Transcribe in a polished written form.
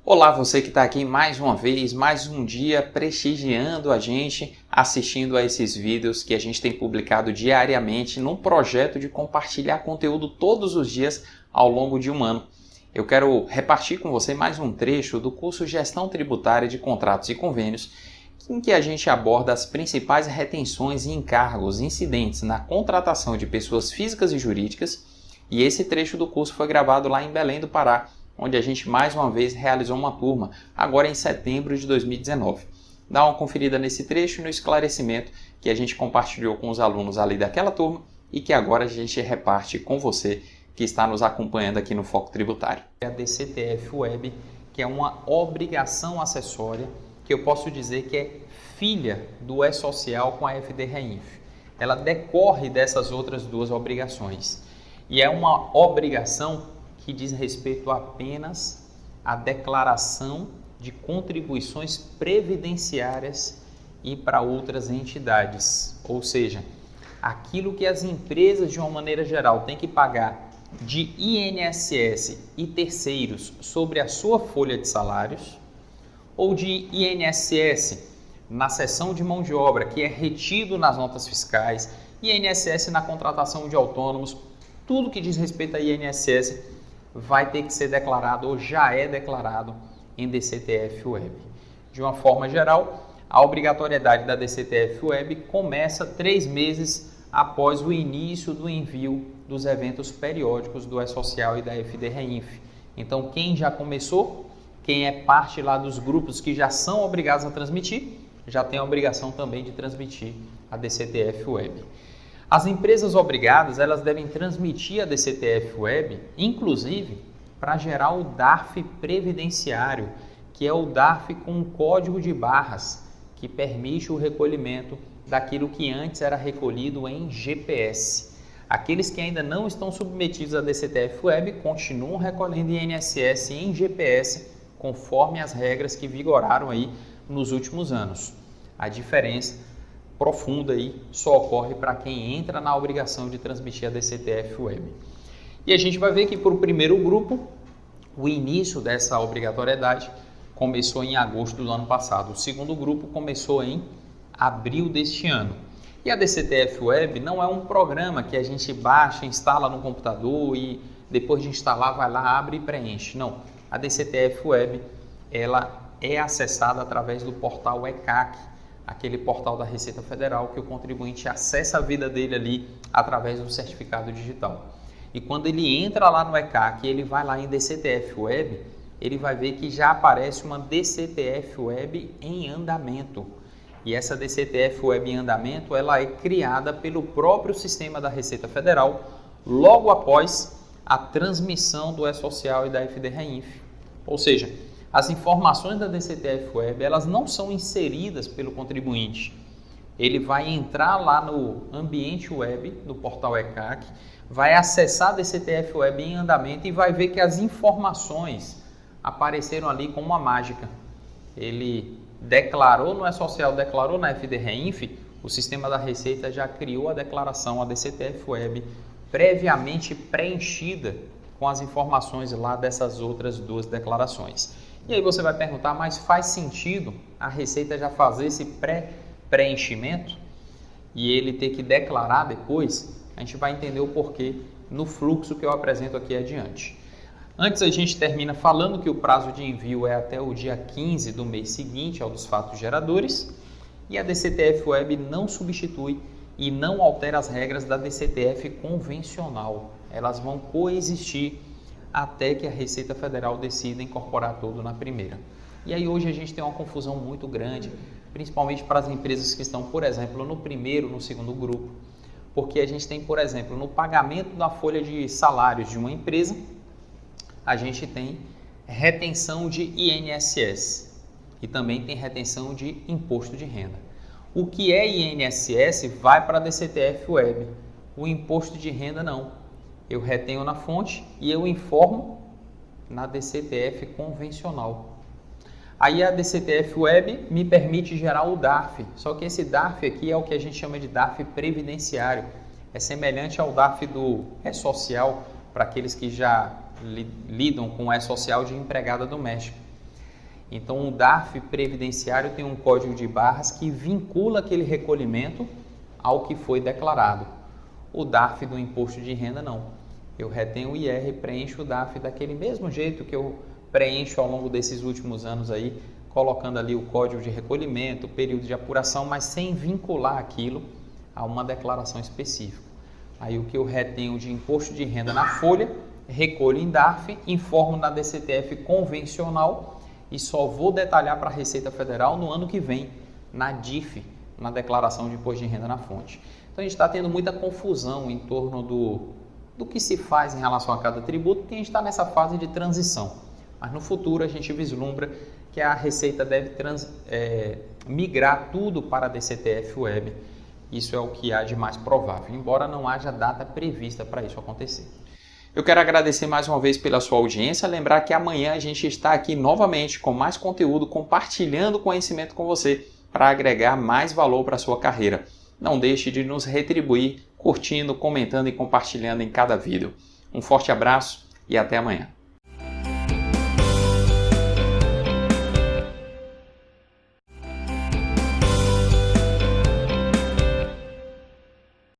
Olá, você que está aqui mais uma vez, mais um dia prestigiando a gente, assistindo a esses vídeos que a gente tem publicado diariamente num projeto de compartilhar conteúdo todos os dias ao longo de um ano. Eu quero repartir com você mais um trecho do curso Gestão Tributária de Contratos e Convênios, em que a gente aborda as principais retenções e encargos incidentes na contratação de pessoas físicas e jurídicas, e esse trecho do curso foi gravado lá em Belém do Pará, onde a gente mais uma vez realizou uma turma, agora em setembro de 2019. Dá uma conferida nesse trecho e no esclarecimento que a gente compartilhou com os alunos ali daquela turma e que agora a gente reparte com você que está nos acompanhando aqui no Foco Tributário. A DCTF Web, que é uma obrigação acessória, que eu posso dizer que é filha do E-Social com a FD-REINF. Ela decorre dessas outras duas obrigações. E é uma obrigação que diz respeito apenas à declaração de contribuições previdenciárias e para outras entidades. Ou seja, aquilo que as empresas, de uma maneira geral, têm que pagar de INSS e terceiros sobre a sua folha de salários, ou de INSS na seção de mão de obra, que é retido nas notas fiscais, INSS na contratação de autônomos, tudo que diz respeito a INSS vai ter que ser declarado ou já é declarado em DCTF Web. De uma forma geral, a obrigatoriedade da DCTF Web começa 3 meses após o início do envio dos eventos periódicos do E-Social e da FD-REINF. Então, quem já começou, quem é parte lá dos grupos que já são obrigados a transmitir, já tem a obrigação também de transmitir a DCTF Web. As empresas obrigadas, elas devem transmitir a DCTF Web, inclusive, para gerar o DARF previdenciário, que é o DARF com um código de barras, que permite o recolhimento daquilo que antes era recolhido em GPS. Aqueles que ainda não estão submetidos à DCTF Web continuam recolhendo INSS em GPS, conforme as regras que vigoraram aí nos últimos anos. A diferença profunda aí só ocorre para quem entra na obrigação de transmitir a DCTF Web. E a gente vai ver que para o primeiro grupo, o início dessa obrigatoriedade começou em agosto do ano passado. O segundo grupo começou em abril deste ano. E a DCTF Web não é um programa que a gente baixa, instala no computador e depois de instalar vai lá, abre e preenche. Não. A DCTF Web ela é acessada através do portal ECAC, aquele portal da Receita Federal que o contribuinte acessa a vida dele ali através do certificado digital. E quando ele entra lá no ECAC e ele vai lá em DCTF Web, ele vai ver que já aparece uma DCTF Web em andamento. E essa DCTF Web em andamento, ela é criada pelo próprio sistema da Receita Federal logo após a transmissão do E-Social e da FD-REINF. Ou seja, as informações da DCTF Web, elas não são inseridas pelo contribuinte. Ele vai entrar lá no ambiente web do portal ECAC, vai acessar a DCTF Web em andamento e vai ver que as informações apareceram ali como uma mágica. Ele declarou no E-Social, declarou na FD-REINF, o sistema da Receita já criou a declaração, a DCTF Web, previamente preenchida com as informações lá dessas outras duas declarações. E aí você vai perguntar, mas faz sentido a Receita já fazer esse pré-preenchimento e ele ter que declarar depois? A gente vai entender o porquê no fluxo que eu apresento aqui adiante. Antes a gente termina falando que o prazo de envio é até o dia 15 do mês seguinte ao dos fatos geradores e a DCTF Web não substitui e não altera as regras da DCTF convencional. Elas vão coexistir até que a Receita Federal decida incorporar tudo na primeira. E aí hoje a gente tem uma confusão muito grande, principalmente para as empresas que estão, por exemplo, no primeiro, no segundo grupo, porque a gente tem, por exemplo, no pagamento da folha de salários de uma empresa, a gente tem retenção de INSS e também tem retenção de imposto de renda. O que é INSS vai para a DCTF Web, o imposto de renda não. Eu retenho na fonte e eu informo na DCTF convencional. Aí a DCTF Web me permite gerar o DARF, só que esse DARF aqui é o que a gente chama de DARF previdenciário. É semelhante ao DARF do E-Social, para aqueles que já lidam com o E-Social de empregada doméstica. Então o DARF previdenciário tem um código de barras que vincula aquele recolhimento ao que foi declarado. O DARF do imposto de renda não. Eu retenho o IR e preencho o DARF daquele mesmo jeito que eu preencho ao longo desses últimos anos aí, colocando ali o código de recolhimento, o período de apuração, mas sem vincular aquilo a uma declaração específica. Aí o que eu retenho de imposto de renda na folha, recolho em DARF, informo na DCTF convencional e só vou detalhar para a Receita Federal no ano que vem, na DIF, na declaração de imposto de renda na fonte. Então a gente está tendo muita confusão em torno do que se faz em relação a cada tributo, porque a gente está nessa fase de transição. Mas no futuro a gente vislumbra que a Receita deve migrar tudo para a DCTF Web. Isso é o que há de mais provável, embora não haja data prevista para isso acontecer. Eu quero agradecer mais uma vez pela sua audiência, lembrar que amanhã a gente está aqui novamente com mais conteúdo, compartilhando conhecimento com você para agregar mais valor para a sua carreira. Não deixe de nos retribuir curtindo, comentando e compartilhando em cada vídeo. Um forte abraço e até amanhã.